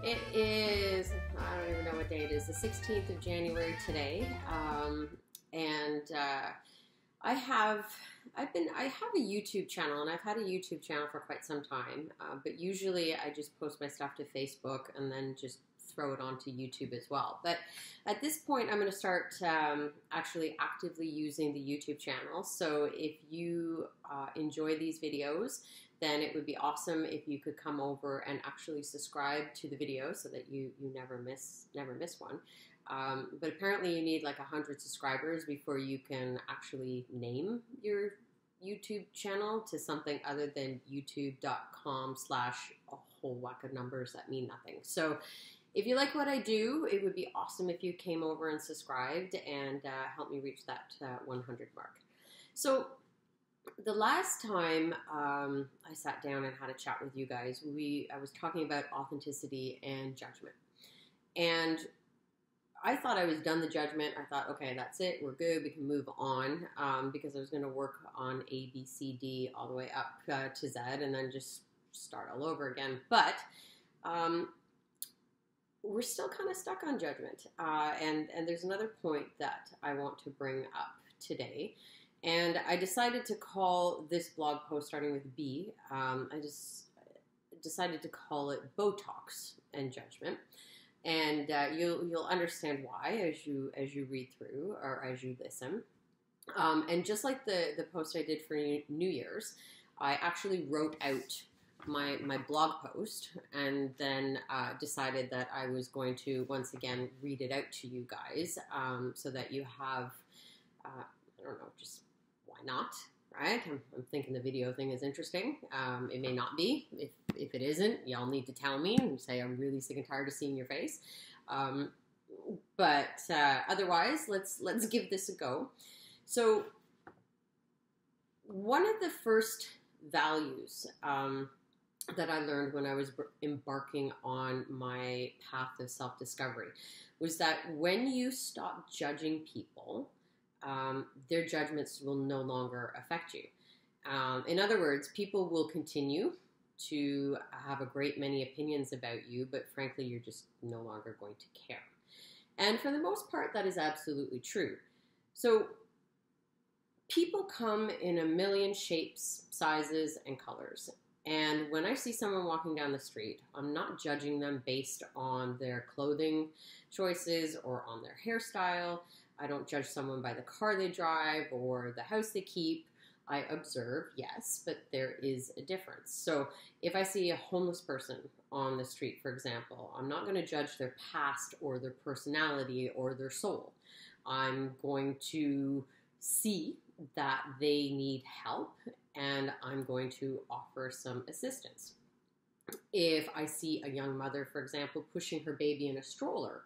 It is, I don't even know what day it is, the 16th of January today. And I have, I have a YouTube channel, and I've had a YouTube channel for quite some time. But usually I just post my stuff to Facebook and then just throw it onto YouTube as well. But at this point, I'm going to start actually actively using the YouTube channel. So if you enjoy these videos, then it would be awesome if you could come over and actually subscribe to the video so that you never miss one. But apparently you need like 100 subscribers before you can actually name your YouTube channel to something other than youtube.com/ a whole whack of numbers that mean nothing. So if you like what I do, it would be awesome if you came over and subscribed and helped me reach that 100 mark. So the last time I sat down and had a chat with you guys, I was talking about authenticity and judgment. And I thought I was done the judgment. I thought, okay, that's it. We're good. We can move on because I was going to work on A, B, C, D all the way up to Z and then just start all over again. But we're still kind of stuck on judgment. And there's another point that I want to bring up today. And I decided to call this blog post, starting with B, I just decided to call it Botox and Judgment. And you'll understand why as you read through or as you listen. And just like the post I did for New Year's, I actually wrote out my blog post and then decided that I was going to once again read it out to you guys so that you have, I don't know, just why not, right? I'm thinking the video thing is interesting. It may not be. If it isn't, y'all need to tell me and say I'm really sick and tired of seeing your face. But otherwise, let's give this a go. So one of the first values that I learned when I was embarking on my path of self-discovery was that when you stop judging people, their judgments will no longer affect you. In other words, people will continue to have a great many opinions about you, but frankly, you're just no longer going to care. And for the most part, that is absolutely true. So people come in a million shapes, sizes, and colors. And when I see someone walking down the street, I'm not judging them based on their clothing choices or on their hairstyle. I don't judge someone by the car they drive or the house they keep. I observe, yes, but there is a difference. So if I see a homeless person on the street, for example, I'm not going to judge their past or their personality or their soul. I'm going to see that they need help and I'm going to offer some assistance. If I see a young mother, for example, pushing her baby in a stroller,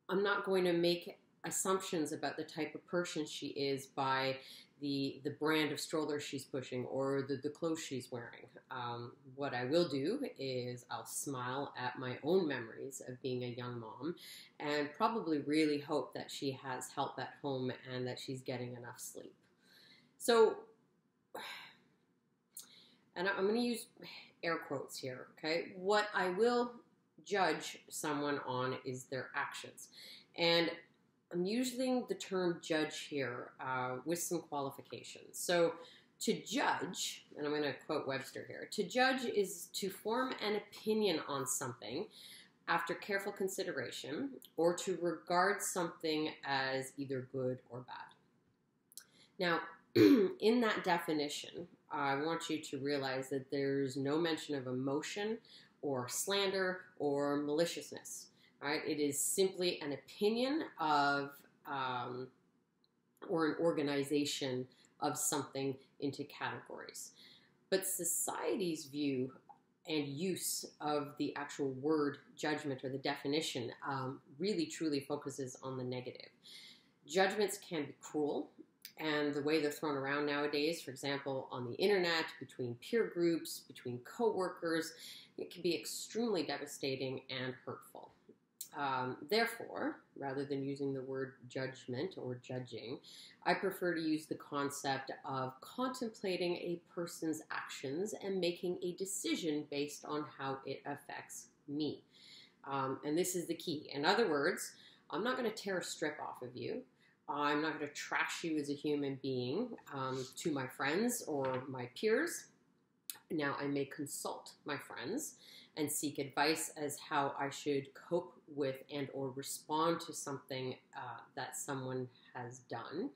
I'm not going to make assumptions about the type of person she is by the brand of stroller she's pushing or the clothes she's wearing. What I will do is I'll smile at my own memories of being a young mom and probably really hope that she has help at home and that she's getting enough sleep. So, and I'm going to use air quotes here, okay? What I will judge someone on is their actions. And I'm using the term judge here with some qualifications. So to judge, and I'm going to quote Webster here, to judge is to form an opinion on something after careful consideration or to regard something as either good or bad. Now, in that definition, I want you to realize that there's no mention of emotion or slander or maliciousness. Right? It is simply an opinion of or an organization of something into categories. But society's view and use of the actual word judgment or the definition really truly focuses on the negative. Judgments can be cruel, and the way they're thrown around nowadays, for example, on the internet, between peer groups, between coworkers, it can be extremely devastating and hurtful. Therefore, rather than using the word judgment or judging, I prefer to use the concept of contemplating a person's actions and making a decision based on how it affects me. And this is the key. In other words, I'm not going to tear a strip off of you. I'm not going to trash you as a human being to my friends or my peers. Now, I may consult my friends and seek advice as how I should cope with and or respond to something that someone has done.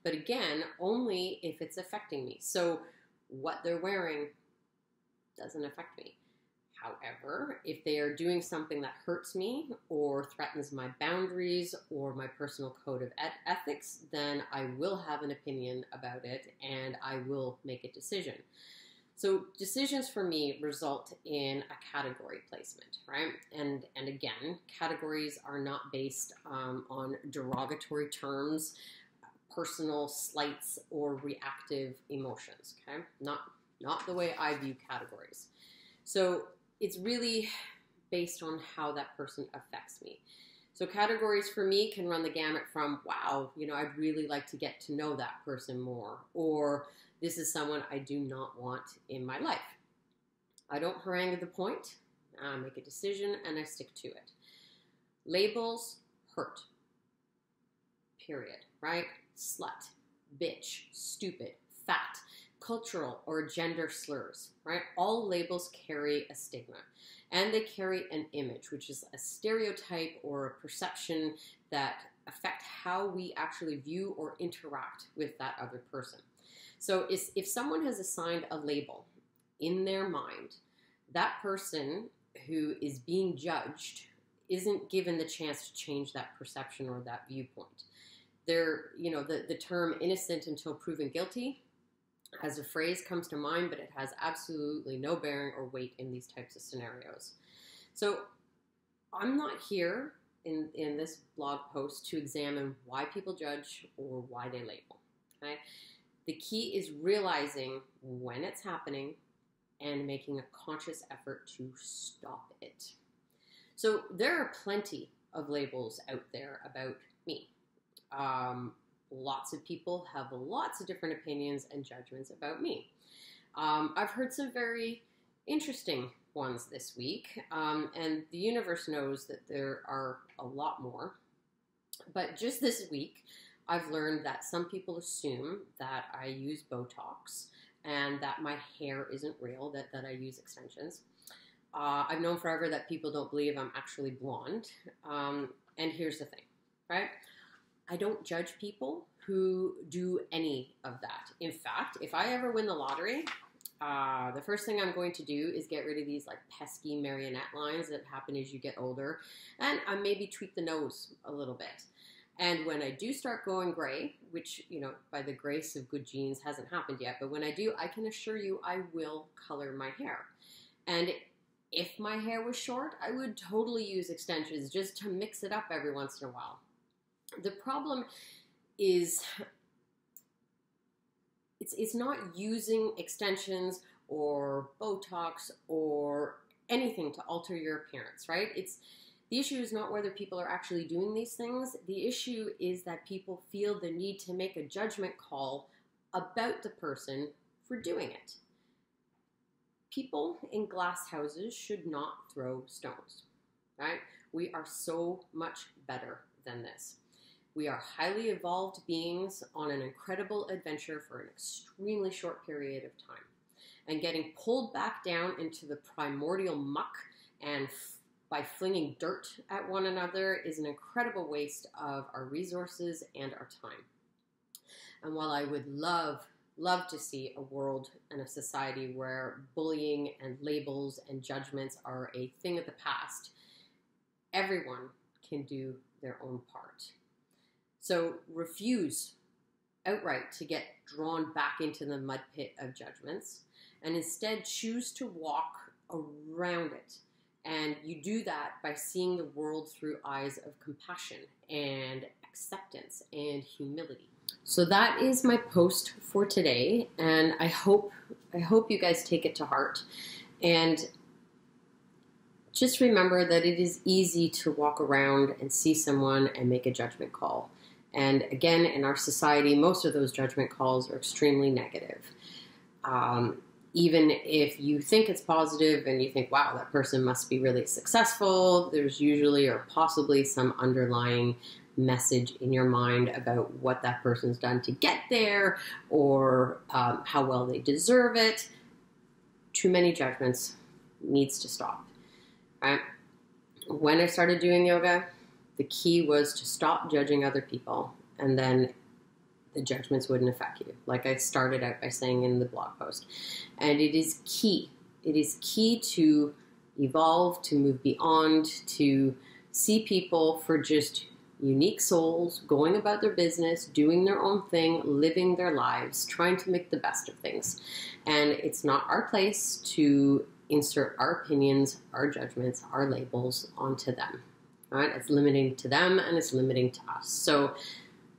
But again, only if it's affecting me. So what they're wearing doesn't affect me. However, if they are doing something that hurts me or threatens my boundaries or my personal code of ethics, then I will have an opinion about it and I will make a decision. So decisions for me result in a category placement, right? And again, categories are not based on derogatory terms, personal slights, or reactive emotions, okay? Not the way I view categories. So it's really based on how that person affects me. So categories for me can run the gamut from, wow, I'd really like to get to know that person more, or this is someone I do not want in my life. I don't harangue at the point. I make a decision and I stick to it. Labels hurt. Period, right? Slut, bitch, stupid, fat, cultural or gender slurs, right? All labels carry a stigma and they carry an image, which is a stereotype or a perception that affect how we actually view or interact with that other person. So if someone has assigned a label in their mind, that person who is being judged isn't given the chance to change that perception or that viewpoint. The term innocent until proven guilty as a phrase comes to mind, but it has absolutely no bearing or weight in these types of scenarios. So I'm not here in this blog post to examine why people judge or why they label, okay? The key is realizing when it's happening and making a conscious effort to stop it. So there are plenty of labels out there about me. Lots of people have lots of different opinions and judgments about me. I've heard some very interesting ones this week, and the universe knows that there are a lot more. But just this week, I've learned that some people assume that I use Botox and that my hair isn't real, that I use extensions. I've known forever that people don't believe I'm actually blonde. And here's the thing, right? I don't judge people who do any of that. In fact, if I ever win the lottery, the first thing I'm going to do is get rid of these like pesky marionette lines that happen as you get older, and I maybe tweak the nose a little bit. And when I do start going gray, which, by the grace of good genes hasn't happened yet, but when I do, I can assure you I will color my hair. And if my hair was short, I would totally use extensions just to mix it up every once in a while. The problem is it's not using extensions or Botox or anything to alter your appearance, right? The issue is not whether people are actually doing these things. The issue is that people feel the need to make a judgment call about the person for doing it. People in glass houses should not throw stones, right? We are so much better than this. We are highly evolved beings on an incredible adventure for an extremely short period of time. And getting pulled back down into the primordial muck and by flinging dirt at one another is an incredible waste of our resources and our time. And while I would love to see a world and a society where bullying and labels and judgments are a thing of the past, everyone can do their own part. So refuse outright to get drawn back into the mud pit of judgments and instead choose to walk around it. And you do that by seeing the world through eyes of compassion and acceptance and humility. So that is my post for today, and I hope you guys take it to heart. And just remember that it is easy to walk around and see someone and make a judgment call. And again, in our society, most of those judgment calls are extremely negative. even if you think it's positive and you think, wow, that person must be really successful, there's usually or possibly some underlying message in your mind about what that person's done to get there, or how well they deserve it. Too many judgments needs to stop, right? When I started doing yoga, the key was to stop judging other people, and then the judgments wouldn't affect you, like I started out by saying in the blog post. And it is key. It is key to evolve, to move beyond, to see people for just unique souls, going about their business, doing their own thing, living their lives, trying to make the best of things. And it's not our place to insert our opinions, our judgments, our labels onto them. All right? It's limiting to them and it's limiting to us. So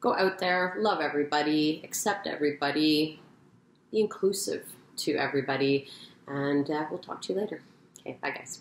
go out there, love everybody, accept everybody, be inclusive to everybody, and we'll talk to you later. Okay, bye guys.